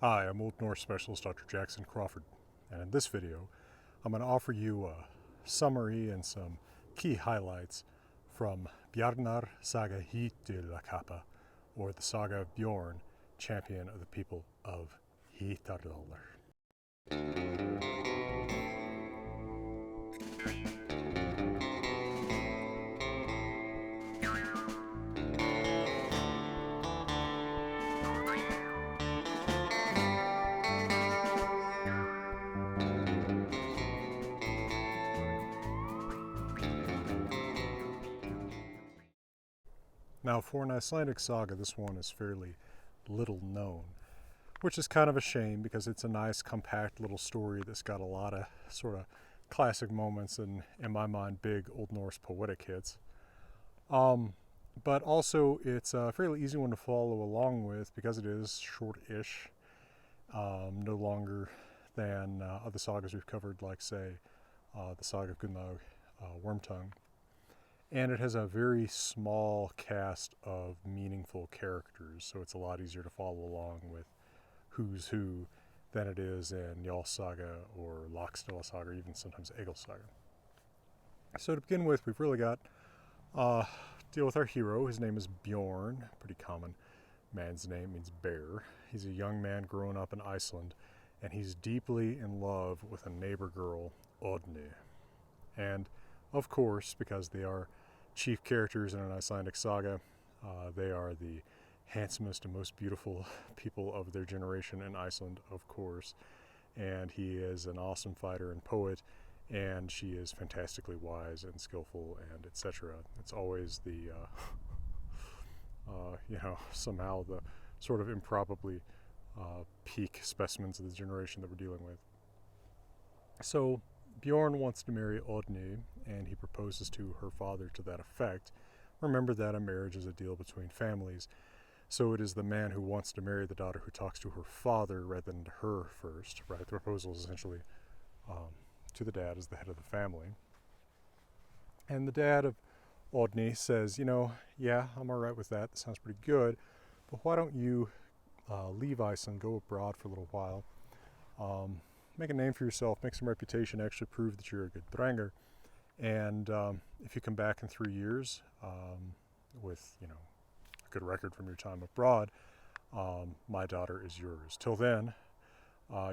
Hi, I'm Old Norse Specialist Dr. Jackson Crawford, and in this video, I'm going to offer you a summary and some key highlights from Bjarnar Saga Hítdølakappa, or the Saga of Bjorn, champion of the people of Hítardal. Now, for an Icelandic saga, this one is fairly little known, which is kind of a shame because it's a nice, compact little story that's got a lot of sort of classic moments and, in my mind, big Old Norse poetic hits. But also, it's a fairly easy one to follow along with because it is short-ish, no longer than other sagas we've covered, like, say, the Saga of Bjorn, Wormtongue. And it has a very small cast of meaningful characters, so it's a lot easier to follow along with who's who than it is in Jarl Saga or Laxdœla Saga, or even sometimes Egil Saga. So to begin with, we've really got deal with our hero. His name is Bjorn, pretty common man's name, means bear. He's a young man growing up in Iceland, and he's deeply in love with a neighbor girl, Odni. And of course, because they are chief characters in an Icelandic saga, they are the handsomest and most beautiful people of their generation in Iceland, of course. And he is an awesome fighter and poet, and she is fantastically wise and skillful, and etc. It's always the, somehow the sort of improbably peak specimens of the generation that we're dealing with. So Bjorn wants to marry Odni, and he proposes to her father to that effect. Remember that a marriage is a deal between families, so it is the man who wants to marry the daughter who talks to her father rather than to her first, right? The proposal is essentially to the dad as the head of the family. And the dad of Odni says, yeah, I'm all right with that. That sounds pretty good, but why don't you leave Iceland, go abroad for a little while, make a name for yourself, make some reputation, actually prove that you're a good dranger. And if you come back in 3 years with, a good record from your time abroad, my daughter is yours. Till then,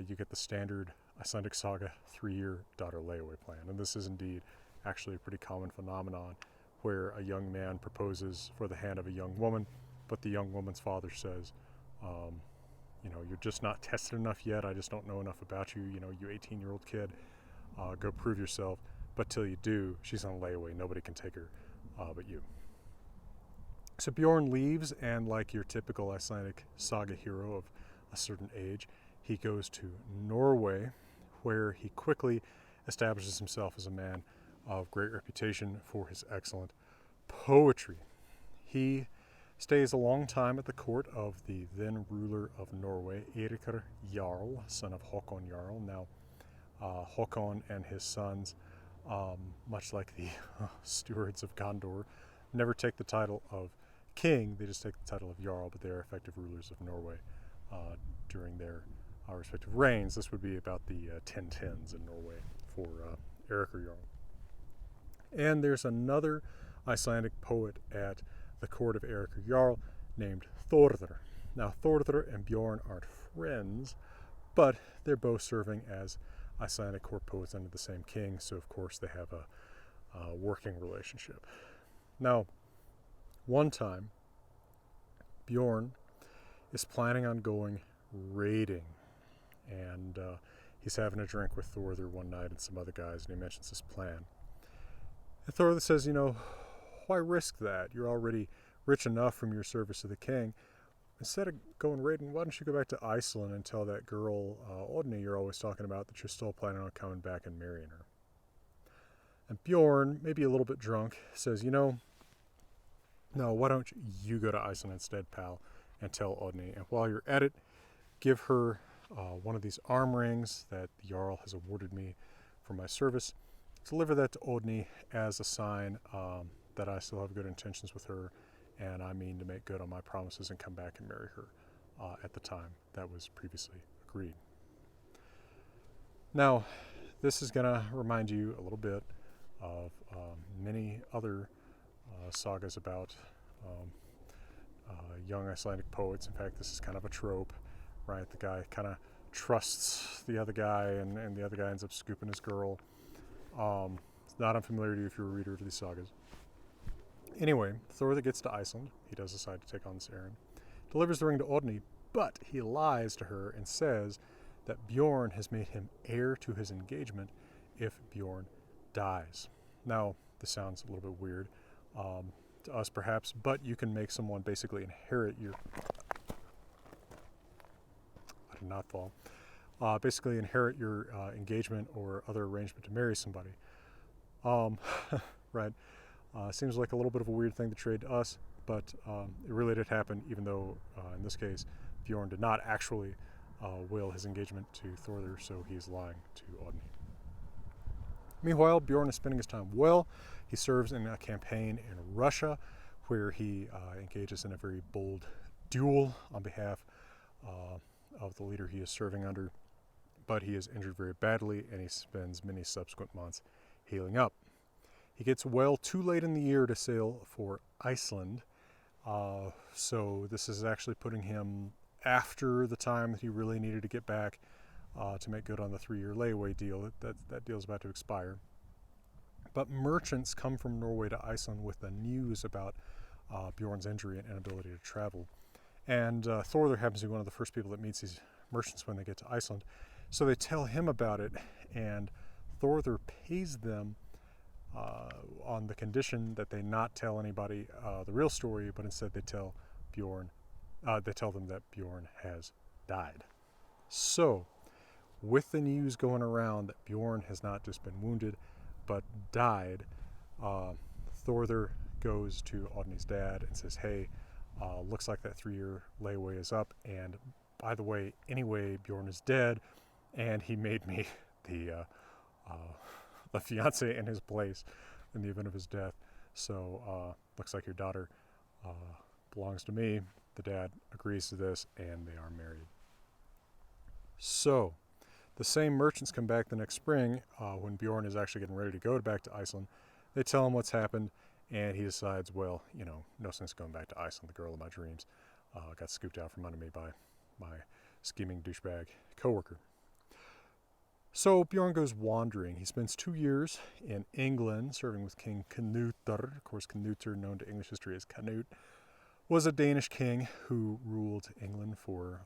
you get the standard Icelandic saga 3-year daughter layaway plan. And this is indeed actually a pretty common phenomenon where a young man proposes for the hand of a young woman, but the young woman's father says, you're just not tested enough yet. I just don't know enough about you. You 18-year-old kid, go prove yourself. But till you do, she's on layaway. Nobody can take her but you. So Bjorn leaves, and like your typical Icelandic saga hero of a certain age, he goes to Norway, where he quickly establishes himself as a man of great reputation for his excellent poetry. He stays a long time at the court of the then ruler of Norway, Eiríkr Jarl, son of Håkon Jarl. Now, Håkon and his sons, much like the stewards of Gondor, never take the title of king. They just take the title of Jarl, but they are effective rulers of Norway during their respective reigns. This would be about the 1010s in Norway for Eiríkr Jarl. And there's another Icelandic poet at the court of Eiríkr Jarl named Þórður. Now, Þórður and Bjorn aren't friends, but they're both serving as Icelandic court poets under the same king, so of course they have a working relationship. Now, one time, Bjorn is planning on going raiding, and he's having a drink with Þórður one night and some other guys, and he mentions this plan. And Þórður says, why risk that? You're already rich enough from your service to the king. Instead of going raiding, why don't you go back to Iceland and tell that girl, Odni, you're always talking about, that you're still planning on coming back and marrying her? And Bjorn, maybe a little bit drunk, says, no, why don't you go to Iceland instead, pal, and tell Odni. And while you're at it, give her one of these arm rings that the Jarl has awarded me for my service. Deliver that to Odni as a sign that I still have good intentions with her, and I mean to make good on my promises and come back and marry her at the time that was previously agreed. Now, this is going to remind you a little bit of many other sagas about young Icelandic poets. In fact, this is kind of a trope, right? The guy kind of trusts the other guy, and the other guy ends up scooping his girl. It's not unfamiliar to you if you're a reader of these sagas. Anyway, Thor gets to Iceland. He does decide to take on this errand. Delivers the ring to Oddný, but he lies to her and says that Bjorn has made him heir to his engagement if Bjorn dies. Now, this sounds a little bit weird to us perhaps, but you can make someone basically inherit your... I did not fall. Basically inherit your engagement or other arrangement to marry somebody. Right. Seems like a little bit of a weird thing to trade to us, but it really did happen, even though in this case Bjorn did not actually will his engagement to Thorður, so he's lying to Oddný. Meanwhile, Bjorn is spending his time well. He serves in a campaign in Russia where he engages in a very bold duel on behalf of the leader he is serving under, but he is injured very badly and he spends many subsequent months healing up. He gets well too late in the year to sail for Iceland, so this is actually putting him after the time that he really needed to get back to make good on the 3-year layaway deal. That deal is about to expire. But merchants come from Norway to Iceland with the news about Bjorn's injury and inability to travel. And Thorður happens to be one of the first people that meets these merchants when they get to Iceland. So they tell him about it, and Thorður pays them on the condition that they not tell anybody the real story, but instead they tell Bjorn. They tell them that Bjorn has died. So, with the news going around that Bjorn has not just been wounded, but died, Thorður goes to Oddny's dad and says, "Hey, looks like that 3-year layaway is up, and by the way, anyway, Bjorn is dead, and he made me the fiance in his place in the event of his death. So looks like your daughter belongs to me." The dad agrees to this, and they are married. So the same merchants come back the next spring when Bjorn is actually getting ready to go back to Iceland. They tell him what's happened, and he decides, well, no sense going back to Iceland. The girl of my dreams got scooped out from under me by my scheming douchebag coworker. So Bjorn goes wandering. He spends 2 years in England serving with King Knútur. Of course, Knútur, known to English history as Canute, was a Danish king who ruled England for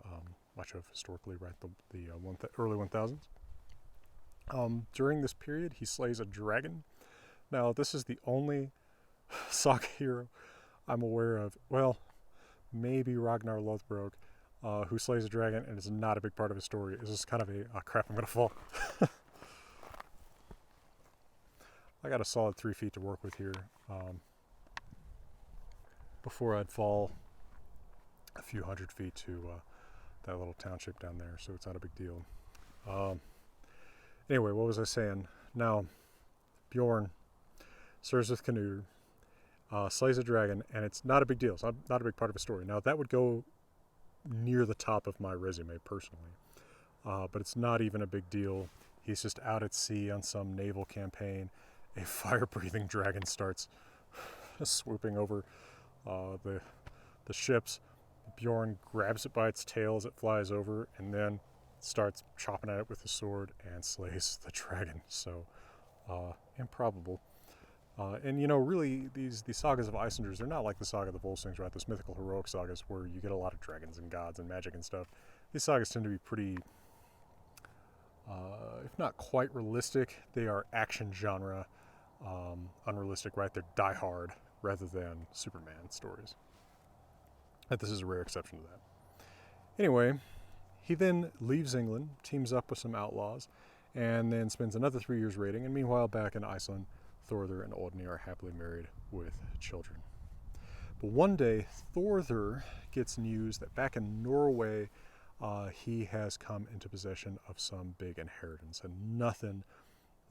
much of historically, right, the early 1000s. During this period, he slays a dragon. Now, this is the only saga hero I'm aware of. Well, maybe Ragnar Lothbrok, who slays a dragon, and is not a big part of his story. It's just kind of crap, I'm going to fall. I got a solid 3 feet to work with here before I'd fall a few hundred feet to that little township down there, so it's not a big deal. Anyway, what was I saying? Now, Bjorn serves with Knútur, slays a dragon, and it's not a big deal. It's not a big part of his story. Now, that would go near the top of my resume personally, but it's not even a big deal. He's just out at sea on some naval campaign. A fire-breathing dragon starts swooping over the ships. Bjorn grabs it by its tail as it flies over, and then starts chopping at it with his sword and slays the dragon. So improbable. And really, these sagas of Icelanders, they're not like the saga of the Volsungs, right? Those mythical heroic sagas where you get a lot of dragons and gods and magic and stuff. These sagas tend to be pretty, if not quite realistic, they are action genre unrealistic, right? They're Die Hard rather than Superman stories. But this is a rare exception to that. Anyway, he then leaves England, teams up with some outlaws, and then spends another 3 years raiding. And meanwhile, back in Iceland, Thorður and Oddný are happily married with children. But one day, Thorður gets news that back in Norway, he has come into possession of some big inheritance, and nothing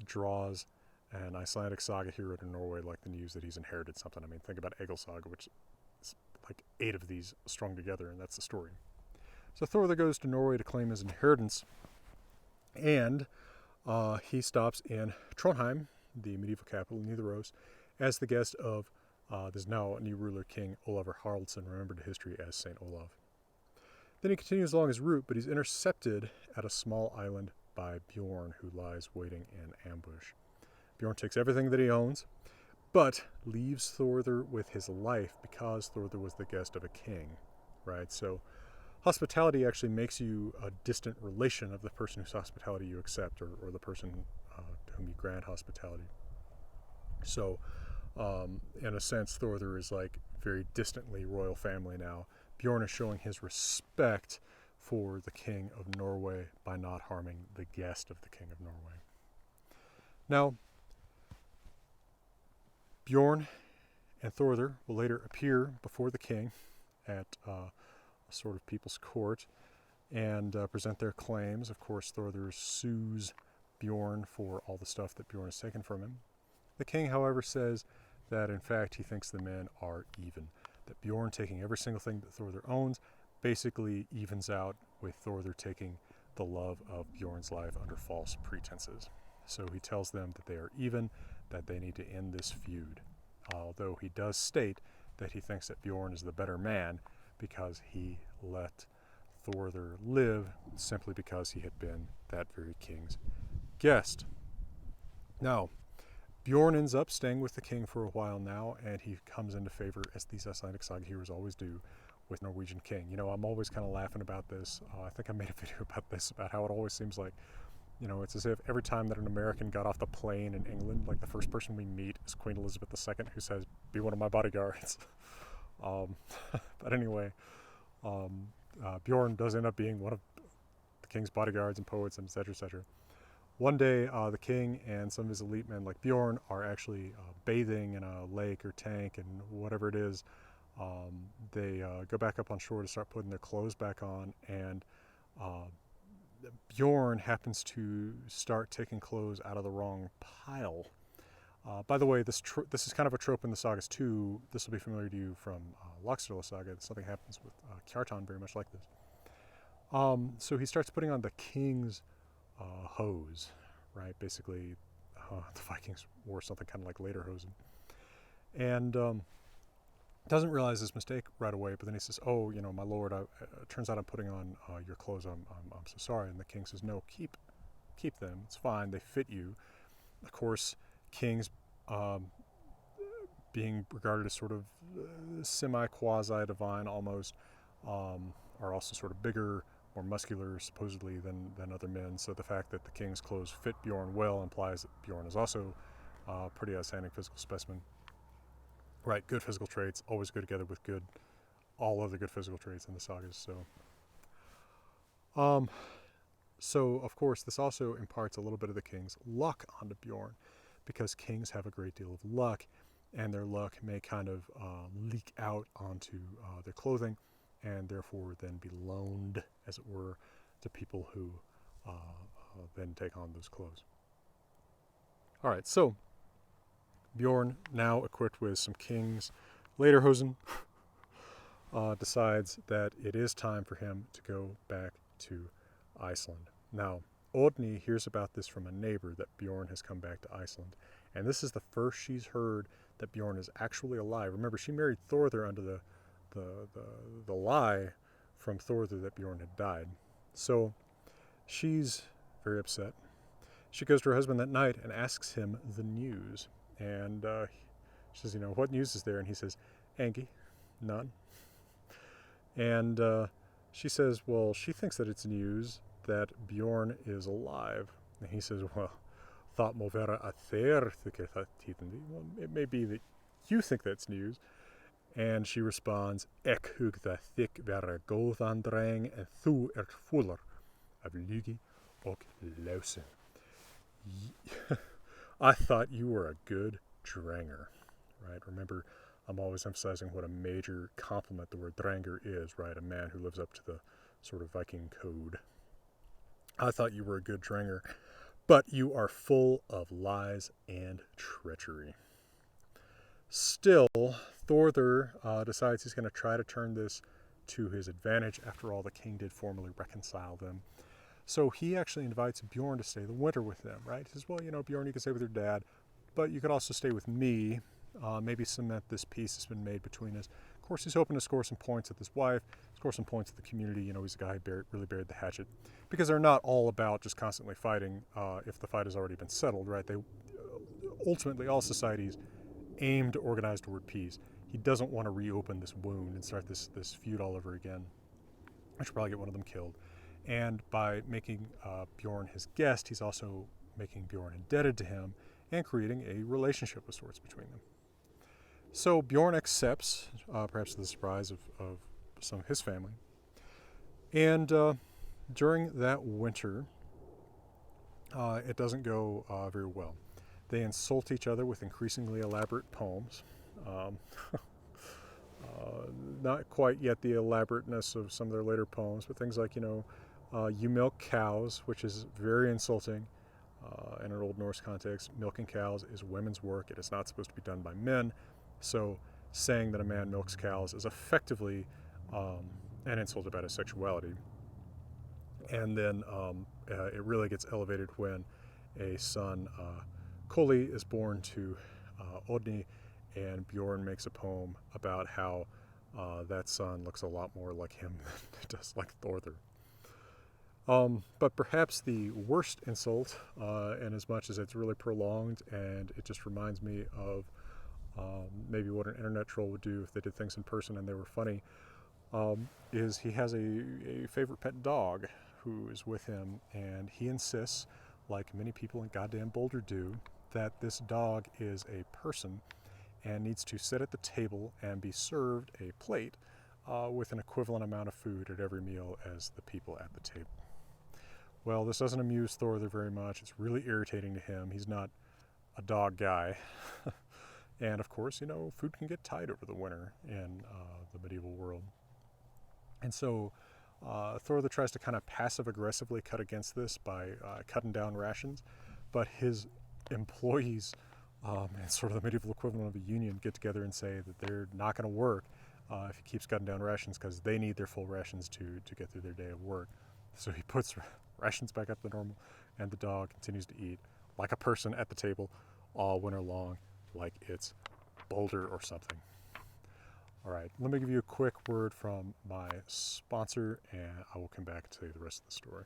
draws an Icelandic saga hero to Norway like the news that he's inherited something. I mean, think about Egil Saga, which is like 8 of these strung together, and that's the story. So Thorður goes to Norway to claim his inheritance, and he stops in Trondheim, the medieval capital in Nidaros, as the guest of there's now a new ruler, King Olafur Haraldsson, remembered in history as Saint Olaf. Then he continues along his route, but he's intercepted at a small island by Bjorn, who lies waiting in ambush. Bjorn takes everything that he owns, but leaves Thorður with his life because Thorður was the guest of a king, right? So hospitality actually makes you a distant relation of the person whose hospitality you accept, or the person to whom you grant hospitality. So, in a sense, Thorður is like very distantly royal family now. Bjorn is showing his respect for the King of Norway by not harming the guest of the King of Norway. Now, Bjorn and Thorður will later appear before the king at a sort of people's court and present their claims. Of course, Thorður sues Bjorn for all the stuff that Bjorn has taken from him. The king, however, says that in fact he thinks the men are even, that Bjorn taking every single thing that Thorður owns basically evens out with Thorður taking the love of Bjorn's life under false pretenses. So he tells them that they are even, that they need to end this feud, although he does state that he thinks that Bjorn is the better man because he let Thorður live simply because he had been that very king's guest. Now, Bjorn ends up staying with the king for a while now, and he comes into favor, as these Icelandic saga heroes always do, with Norwegian king. You know, I'm always kind of laughing about this. I think I made a video about this, about how it always seems like, you know, it's as if every time that an American got off the plane in England, like the first person we meet is Queen Elizabeth II, who says, "Be one of my bodyguards." But anyway, Bjorn does end up being one of the king's bodyguards and poets, and etc., etc. One day, the king and some of his elite men, like Bjorn, are actually bathing in a lake or tank, and whatever it is, they go back up on shore to start putting their clothes back on, and Bjorn happens to start taking clothes out of the wrong pile. By the way, this is kind of a trope in the sagas too. This will be familiar to you from Laxdœla saga. Something happens with Kjartan very much like this. So he starts putting on the king's hose, right? Basically, the Vikings wore something kind of like lederhosen. And doesn't realize his mistake right away, but then he says, "Oh, you know, my lord, turns out I'm putting on your clothes. I'm so sorry." And the king says, "No, keep them. It's fine. They fit you." Of course, kings, being regarded as sort of semi-quasi-divine almost, are also sort of bigger, more muscular, supposedly, than other men. So the fact that the king's clothes fit Bjorn well implies that Bjorn is also a pretty outstanding physical specimen. Right, good physical traits always go together with all other good physical traits in the sagas. So of course, this also imparts a little bit of the king's luck onto Bjorn, because kings have a great deal of luck, and their luck may kind of leak out onto their clothing, and therefore then be loaned, as it were, to people who then take on those clothes. All right, so Bjorn, now equipped with some king's lederhosen, decides that it is time for him to go back to Iceland. Now, Oddný hears about this from a neighbor, that Bjorn has come back to Iceland, and this is the first she's heard that Bjorn is actually alive. Remember, she married Thorður under the lie from Thorður that Bjorn had died. So she's very upset. She goes to her husband that night and asks him the news. And she says, "What news is there?" And he says, "Angie, none." And she says, well, she thinks that it's news that Bjorn is alive. And he says, "Well, það má vera að þér þykir það tíðindi." Well, it may be that you think that's news. And she responds, "Ek hug það þig vera góðan dreng, en þú ert fullur af lygi og lásin." I thought you were a good dranger, right? Remember, I'm always emphasizing what a major compliment the word dranger is, right? A man who lives up to the sort of Viking code. "I thought you were a good dranger, but you are full of lies and treachery." Still, Thorður decides he's going to try to turn this to his advantage. After all, the king did formally reconcile them. So he actually invites Bjorn to stay the winter with them, right? He says, well, Bjorn, you can stay with your dad, but you could also stay with me, maybe cement this peace that's been made between us. Of course, he's hoping to score some points with his wife, score some points with the community. He's a guy who really buried the hatchet, because they're not all about just constantly fighting if the fight has already been settled, right? Ultimately, all societies aim to organize toward peace. He doesn't want to reopen this wound and start this feud all over again. I should probably get one of them killed. And by making Bjorn his guest, he's also making Bjorn indebted to him and creating a relationship of sorts between them. So Bjorn accepts, perhaps to the surprise of some of his family. And during that winter, it doesn't go very well. They insult each other with increasingly elaborate poems. Not quite yet the elaborateness of some of their later poems, but things like, you milk cows, which is very insulting in an Old Norse context. Milking cows is women's work. It is not supposed to be done by men. So saying that a man milks cows is effectively an insult about his sexuality. And then it really gets elevated when a son, Koli, is born to Odni, and Bjorn makes a poem about how that son looks a lot more like him than it does like Thorður. But perhaps the worst insult, and as much as it's really prolonged, and it just reminds me of maybe what an internet troll would do if they did things in person and they were funny, is he has a favorite pet dog who is with him, and he insists, like many people in goddamn Boulder do, that this dog is a person and needs to sit at the table and be served a plate with an equivalent amount of food at every meal as the people at the table. Well, this doesn't amuse Thorður very much. It's really irritating to him. He's not a dog guy. And of course, food can get tight over the winter in the medieval world. And so Thorður tries to kind of passive-aggressively cut against this by cutting down rations, but his employees, and sort of the medieval equivalent of a union, get together and say that they're not going to work if he keeps cutting down rations, because they need their full rations to get through their day of work. So he puts rations back up to normal, and the dog continues to eat like a person at the table all winter long, like it's Boulder or something. All right, let me give you a quick word from my sponsor, and I will come back and tell you the rest of the story.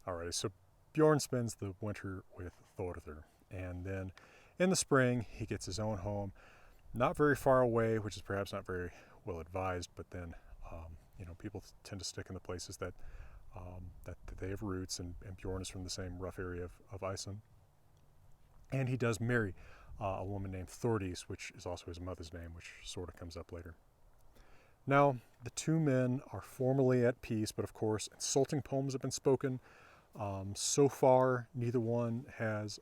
Alrighty, so Bjorn spends the winter with Thorður, and then in the spring he gets his own home, not very far away, which is perhaps not very well advised, but then people tend to stick in the places that they have roots, and Bjorn is from the same rough area of Iceland. And he does marry a woman named Thordis, which is also his mother's name, which sort of comes up later. Now, the two men are formally at peace, but of course insulting poems have been spoken. So far, neither one has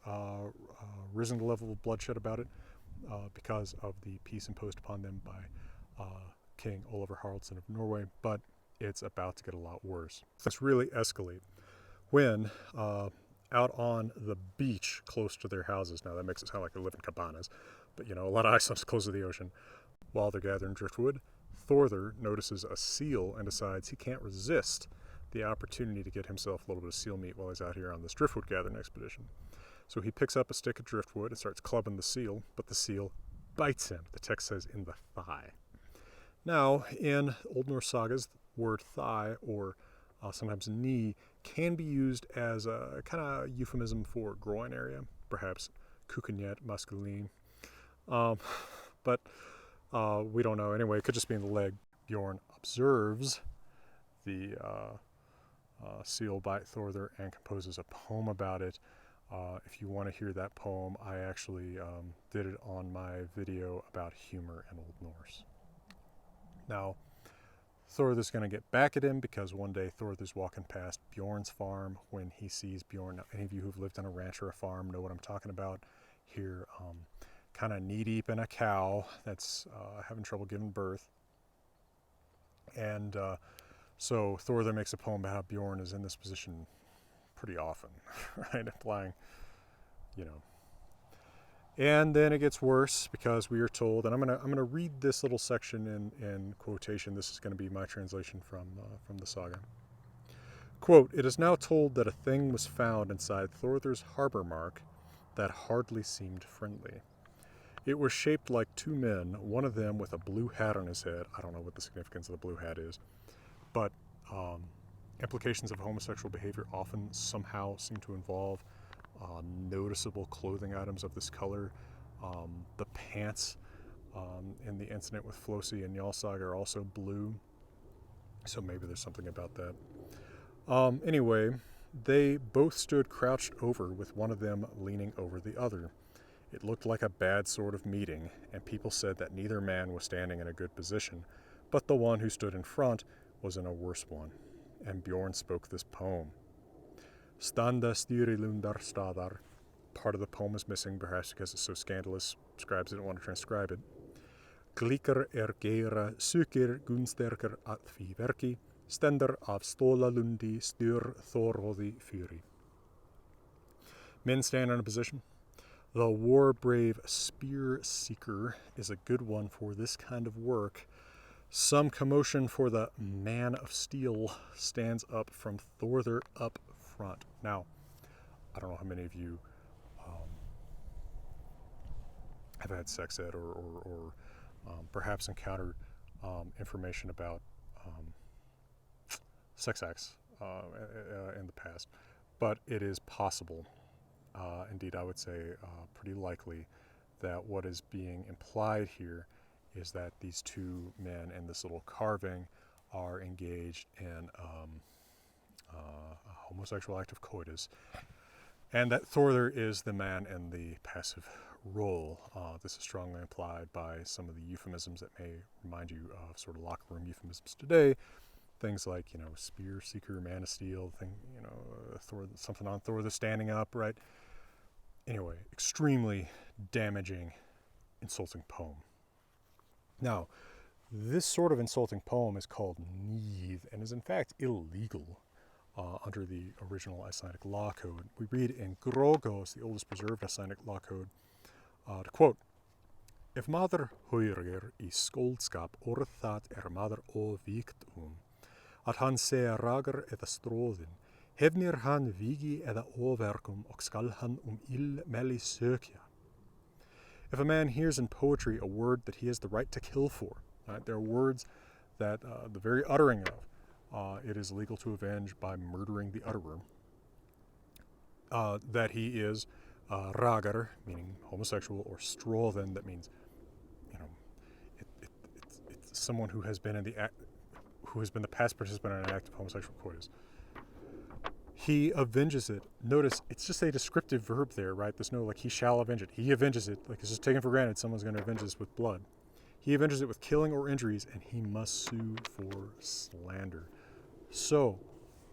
risen to the level of bloodshed about it because of the peace imposed upon them by King Olafur Haraldsson of Norway, but it's about to get a lot worse. It's really escalate when out on the beach close to their houses, now that makes it sound like they live in cabanas, but a lot of Iceland's close to the ocean, while they're gathering driftwood, Thorður notices a seal and decides he can't resist the opportunity to get himself a little bit of seal meat while he's out here on this driftwood gathering expedition. So he picks up a stick of driftwood and starts clubbing the seal, but the seal bites him. The text says in the thigh. Now, in Old Norse sagas, the word thigh, or sometimes knee, can be used as a kind of euphemism for groin area, perhaps kukenjet masculine. But we don't know. Anyway, it could just be in the leg. Bjorn observes the seal bite Thorður and composes a poem about it. If you want to hear that poem, I actually did it on my video about humor in Old Norse. Now, Thorður's going to get back at him because one day Thorður's walking past Bjorn's farm when he sees Bjorn. Now, any of you who've lived on a ranch or a farm know what I'm talking about. here, kind of knee-deep in a cow that's having trouble giving birth. And so Thor then makes a poem about how Bjorn is in this position pretty often, right? Implying, you know. And then it gets worse because we are told, and I'm gonna read this little section in quotation. This is going to be my translation from the saga. Quote, "It is now told that a thing was found inside Thorder's harbor mark that hardly seemed friendly. It was shaped like two men, one of them with a blue hat on his head." I don't know what the significance of the blue hat is, but implications of homosexual behavior often somehow seem to involve noticeable clothing items of this color. The pants in the incident with Flosi and Jarl Saga are also blue, so maybe there's something about that. Anyway, they both stood crouched over, with one of them leaning over the other. It looked like a bad sort of meeting, and people said that neither man was standing in a good position, but the one who stood in front was in a worse one. And Bjorn spoke this poem. Standa styrilundar stadar. Part of the poem is missing, perhaps because it's so scandalous, scribes didn't want to transcribe it. Gliker gera sukir gunsterker at því verki, stender af stólalundi styr þorróði fyri. Men stand in a position. The war-brave spear seeker is a good one for this kind of work. Some commotion, for the man of steel stands up from Thorder up front. Now, I don't know how many of you have had sex ed or perhaps encountered information about sex acts in the past, but it is possible, indeed I would say pretty likely, that what is being implied here is that these two men in this little carving are engaged in a homosexual act of coitus, and that Thorder is the man in the passive role. This is strongly implied by some of the euphemisms that may remind you of sort of locker room euphemisms today. Things like, spear seeker, man of steel, Thor, something on Thor the standing up, right? Anyway, extremely damaging, insulting poem. Now, this sort of insulting poem is called Neve and is in fact illegal under the original Icelandic law code. We read in Grogos, the oldest preserved Icelandic law code, to quote, "If maður höyrir í skóldskap orð það maður óvígt að hann sé ragar eða stróðin, hefnir hann vigi eða óverkum og skal hann illmeli sökja." If a man hears in poetry a word that he has the right to kill for, right, there are words that the very uttering of, it is legal to avenge by murdering the utterer, that he is ragar, meaning homosexual, or stróðin, that means, it's someone who has been in the act, who has been the past participant in an act of homosexual coitus. He avenges it. Notice, it's just a descriptive verb there, right? There's no, he shall avenge it. He avenges it. It's just taken for granted someone's going to avenge this with blood. He avenges it with killing or injuries, and he must sue for slander. So,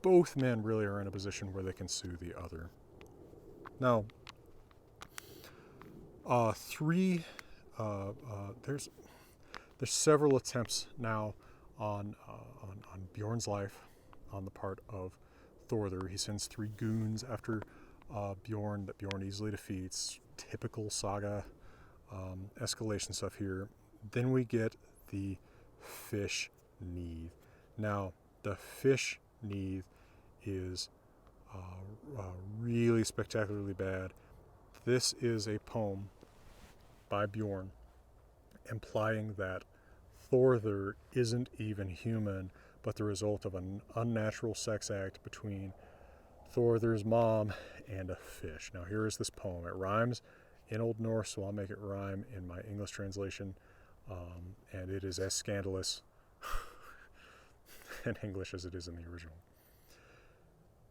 both men really are in a position where they can sue the other. Now, there's several attempts now on Bjorn's life on the part of Thorder. He sends 3 goons after Bjorn that Bjorn easily defeats. Typical saga escalation stuff here. Then we get the fish Neve. Now, the fish Neve is really spectacularly bad. This is a poem by Bjorn implying that Thorder isn't even human, but the result of an unnatural sex act between Thorder's mom and a fish. Now, here is this poem. It rhymes in Old Norse, so I'll make it rhyme in my English translation, and it is as scandalous in English as it is in the original.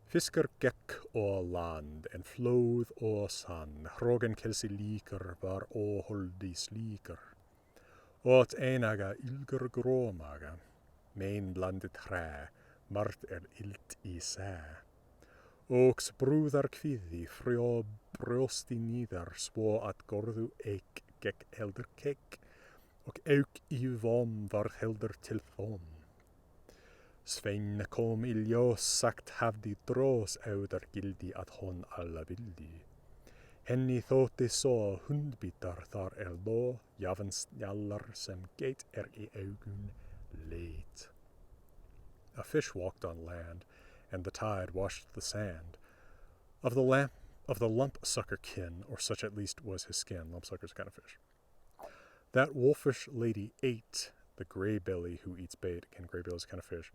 Fiskar gekk á land en flóð á sand, hrogan kelsi líkar var óholdi slíkar. Åt einaga ylgur grómaga, mein blandet trä, margt illt í sæ. Åks brúðar kviði, brjósti niður svo að gorðu eik gekk heldur kekk og auk í vom var heldur til þón. Svein kom í ljós sagt hafði drós auðar gildi að hon alla vildi. Henni þótti svo hundbítar þar ló, jafnst njallar sem geit í augun leit. A fish walked on land, and the tide washed the sand. Of the lump-sucker kin, or such at least was his skin. Lump-sucker's a kind of fish. That wolfish lady ate the gray belly who eats bait. Again, gray belly's a kind of fish.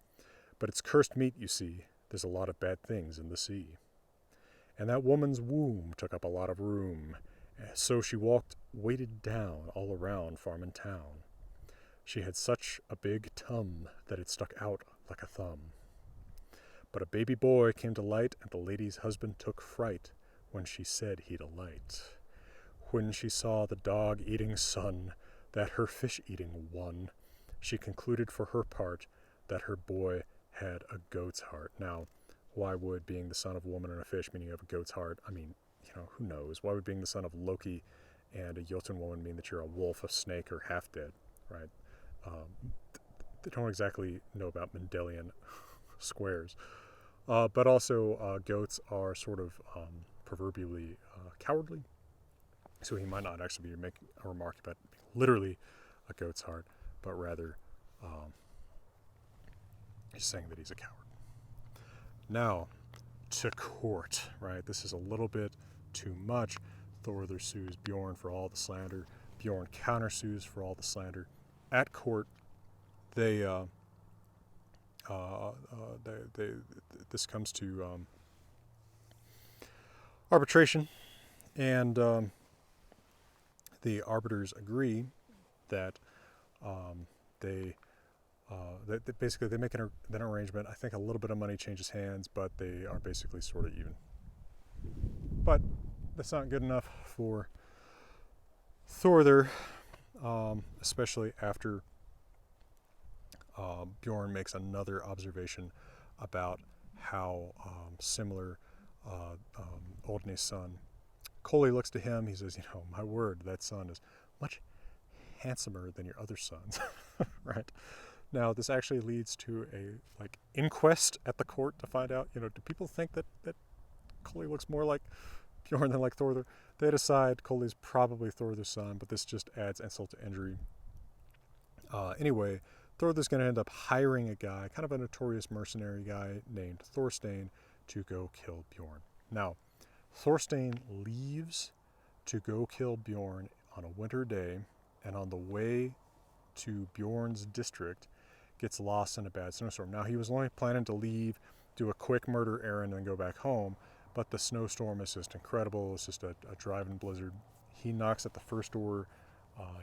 But it's cursed meat, you see. There's a lot of bad things in the sea. And that woman's womb took up a lot of room. So she walked weighted down all around farm and town. She had such a big tum that it stuck out like a thumb. But a baby boy came to light, and the lady's husband took fright when she said he'd alight. When she saw the dog-eating son that her fish-eating won, she concluded for her part that her boy had a goat's heart. Now, why would being the son of a woman and a fish mean you have a goat's heart? I mean, who knows? Why would being the son of Loki and a Jotun woman mean that you're a wolf, a snake, or half-dead, right? They don't exactly know about Mendelian squares. But also, goats are sort of proverbially cowardly. So he might not actually be making a remark about literally a goat's heart, but rather he's saying that he's a coward. Now, to court, right? This is a little bit too much. Thorður sues Bjorn for all the slander. Bjorn countersues for all the slander. At court, this comes to arbitration, and the arbiters agree that that basically they make an arrangement. I think a little bit of money changes hands, but they are basically sort of even. But that's not good enough for Thorður, especially after Bjorn makes another observation about how similar Oddny's son Koli looks to him. He says, my word, that son is much handsomer than your other sons, right? Now, this actually leads to a inquest at the court to find out, do people think that Koli looks more like Bjorn than like Thorður? They decide Koli's probably Thorður's son, but this just adds insult to injury. Anyway, Thorður's going to end up hiring a guy, kind of a notorious mercenary guy named Thorstein, to go kill Bjorn. Now, Thorstein leaves to go kill Bjorn on a winter day, and on the way to Bjorn's district, gets lost in a bad snowstorm. Now, he was only planning to leave, do a quick murder errand, and go back home, but the snowstorm is just incredible. It's just a driving blizzard. He knocks at the first door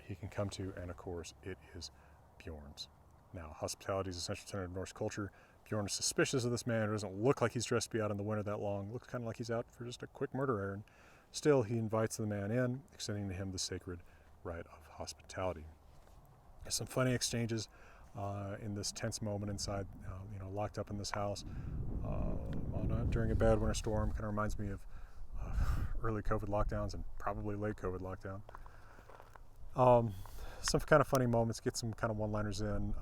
he can come to, and of course, it is Bjorn's. Now, hospitality is an essential tenet of Norse culture. Bjorn is suspicious of this man who doesn't look like he's dressed to be out in the winter that long. Looks kind of like he's out for just a quick murder errand. Still, he invites the man in, extending to him the sacred right of hospitality. There's some funny exchanges in this tense moment inside, locked up in this house during a bad winter storm. Kind of reminds me of early COVID lockdowns and probably late COVID lockdown. Some kind of funny moments, get some kind of one-liners in.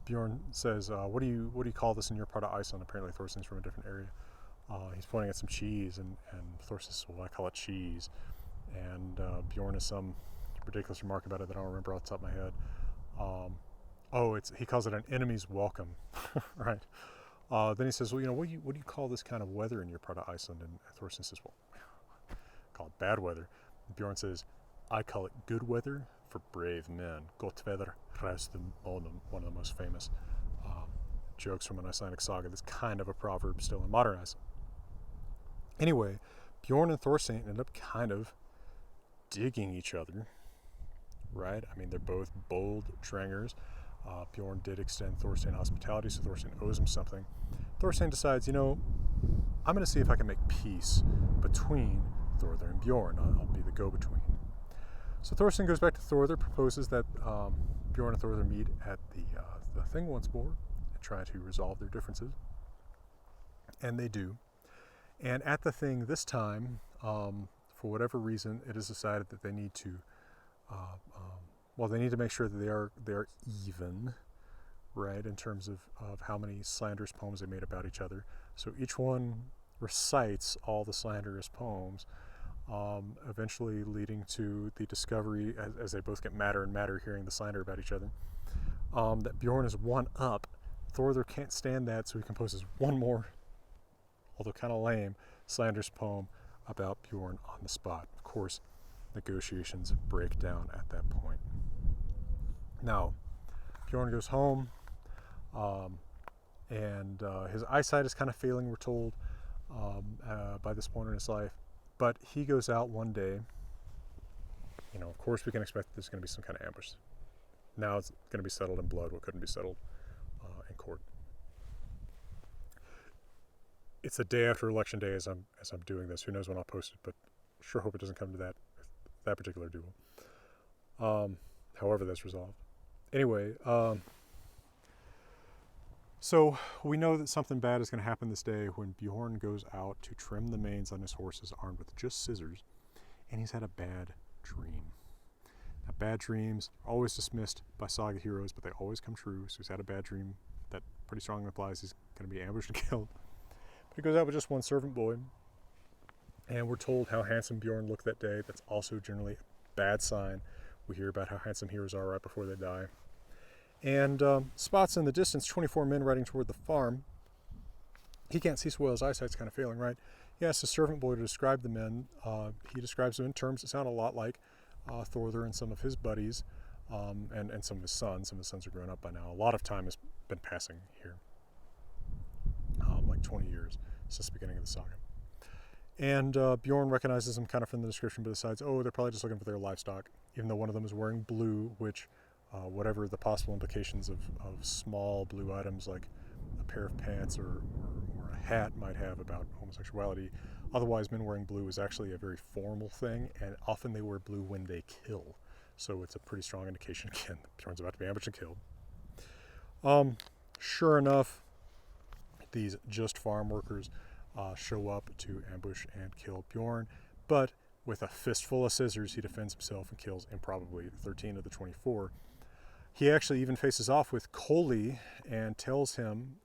Bjorn says, what do you call this in your part of Iceland? Apparently Thorstein's from a different area. He's pointing at some cheese, and Thor says, well, I call it cheese. And Bjorn has some ridiculous remark about it that I don't remember off the top of my head. He calls it an enemy's welcome, right? Then he says, well, what do you call this kind of weather in your part of Iceland? And Thorstein says, well, I call it bad weather. And Bjorn says, I call it good weather for brave men. Gott weather, one of the most famous jokes from an Icelandic saga. That's kind of a proverb still in modern Iceland. Anyway, Bjorn and Thorstein end up kind of digging each other, right? I mean, they're both bold Drengers. Bjorn did extend Thorstein hospitality, so Thorstein owes him something. Thorstein decides, I'm going to see if I can make peace between Thorður and Bjorn. I'll be the go-between. So Thorstein goes back to Thorður, proposes that Bjorn and Thorður meet at the thing once more and try to resolve their differences. And they do. And at the thing this time, for whatever reason, it is decided that they need to, they need to make sure that they are even, right, in terms of how many slanderous poems they made about each other. So each one recites all the slanderous poems, eventually leading to the discovery, as they both get madder and madder hearing the slander about each other, that Bjorn is one up. Thorður can't stand that, so he composes one more, although kind of lame, slanderous poem about Bjorn on the spot. Of course, negotiations break down at that point. Now, Bjorn goes home, and his eyesight is kind of failing, we're told, by this point in his life. But he goes out one day. Of course we can expect there's going to be some kind of ambush. Now it's going to be settled in blood what couldn't be settled in court. It's the day after election day as I'm doing this. Who knows when I'll post it, but sure hope it doesn't come to that particular duel. However that's resolved. Anyway, so we know that something bad is going to happen this day when Bjorn goes out to trim the manes on his horses armed with just scissors, and he's had a bad dream. Now, bad dreams are always dismissed by saga heroes, but they always come true. So he's had a bad dream that pretty strongly implies he's going to be ambushed and killed. But he goes out with just one servant boy, and we're told how handsome Bjorn looked that day. That's also generally a bad sign. We hear about how handsome heroes are right before they die. And spots in the distance 24 men riding toward the farm. He can't see so well, his eyesight's kind of failing, right? He asks the servant boy to describe the men. He describes them in terms that sound a lot like Thorður and some of his buddies, and some of his sons. Some of his sons are grown up by now. A lot of time has been passing here, like 20 years since the beginning of the saga. And Bjorn recognizes them kind of from the description, but decides, they're probably just looking for their livestock, even though one of them is wearing blue, which, whatever the possible implications of small blue items like a pair of pants or a hat might have about homosexuality, otherwise men wearing blue is actually a very formal thing, and often they wear blue when they kill. So it's a pretty strong indication, again, that Bjorn's about to be ambushed and killed. Sure enough, these just farm workers show up to ambush and kill Bjorn, but with a fistful of scissors, he defends himself and kills improbably 13 of the 24. He actually even faces off with Koli and tells him,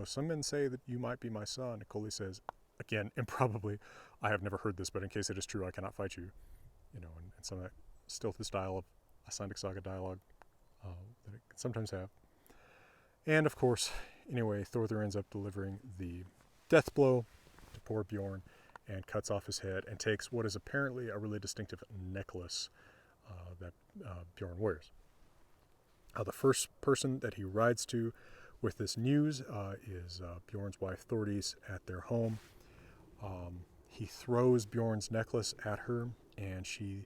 some men say that you might be my son. And Koli says, again, improbably, I have never heard this, but in case it is true, I cannot fight you. And some of that stilted style of Icelandic saga dialogue that it can sometimes have. And of course, anyway, Thorður ends up delivering the death blow to poor Bjorn and cuts off his head and takes what is apparently a really distinctive necklace that Bjorn wears. The first person that he rides to with this news is Bjorn's wife Thordis at their home. He throws Bjorn's necklace at her, and she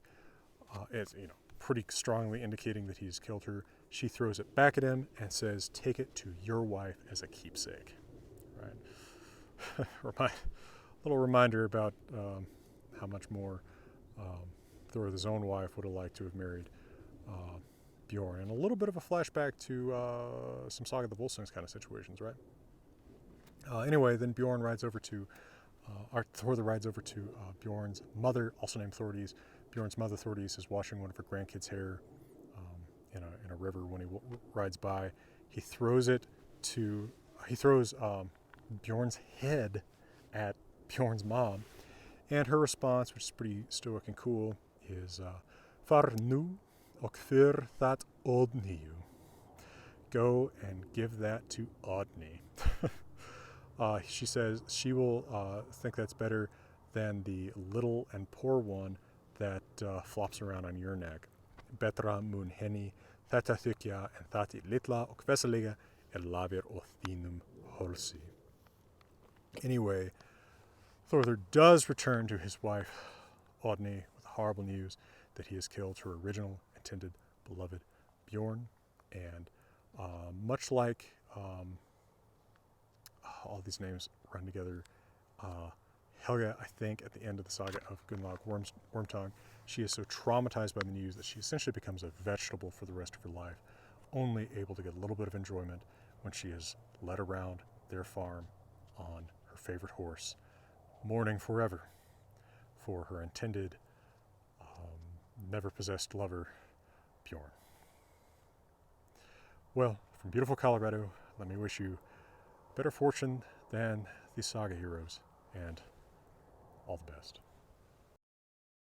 is pretty strongly indicating that he's killed her. She throws it back at him and says, "Take it to your wife as a keepsake." Right? Little reminder about how much more Thor's own wife would have liked to have married Bjorn, and a little bit of a flashback to some Saga of the Volsungs kind of situations, right? Anyway, then Bjorn rides over to, Thorður rides over to Bjorn's mother, also named Thordis. Bjorn's mother, Thordis, is washing one of her grandkids' hair in a river when he rides by. He throws Bjorn's head at Bjorn's mom, and her response, which is pretty stoic and cool, is "Far nu och för that Odniu." Go and give that to Odni. She says she will think that's better than the little and poor one that flops around on your neck. Betra mun henni þetta þykja en þatti litla och veseliga lafir og þínum hálsi. Anyway, Thorður does return to his wife, Odni, with horrible news that he has killed her original intended beloved Bjorn. And much like all these names run together, Helga, I think, at the end of the saga of Gunnlaug Wormtongue, she is so traumatized by the news that she essentially becomes a vegetable for the rest of her life, only able to get a little bit of enjoyment when she is led around their farm on her favorite horse mourning forever for her intended, never possessed lover, Bjorn. Well, from beautiful Colorado, let me wish you better fortune than the Saga heroes, and all the best.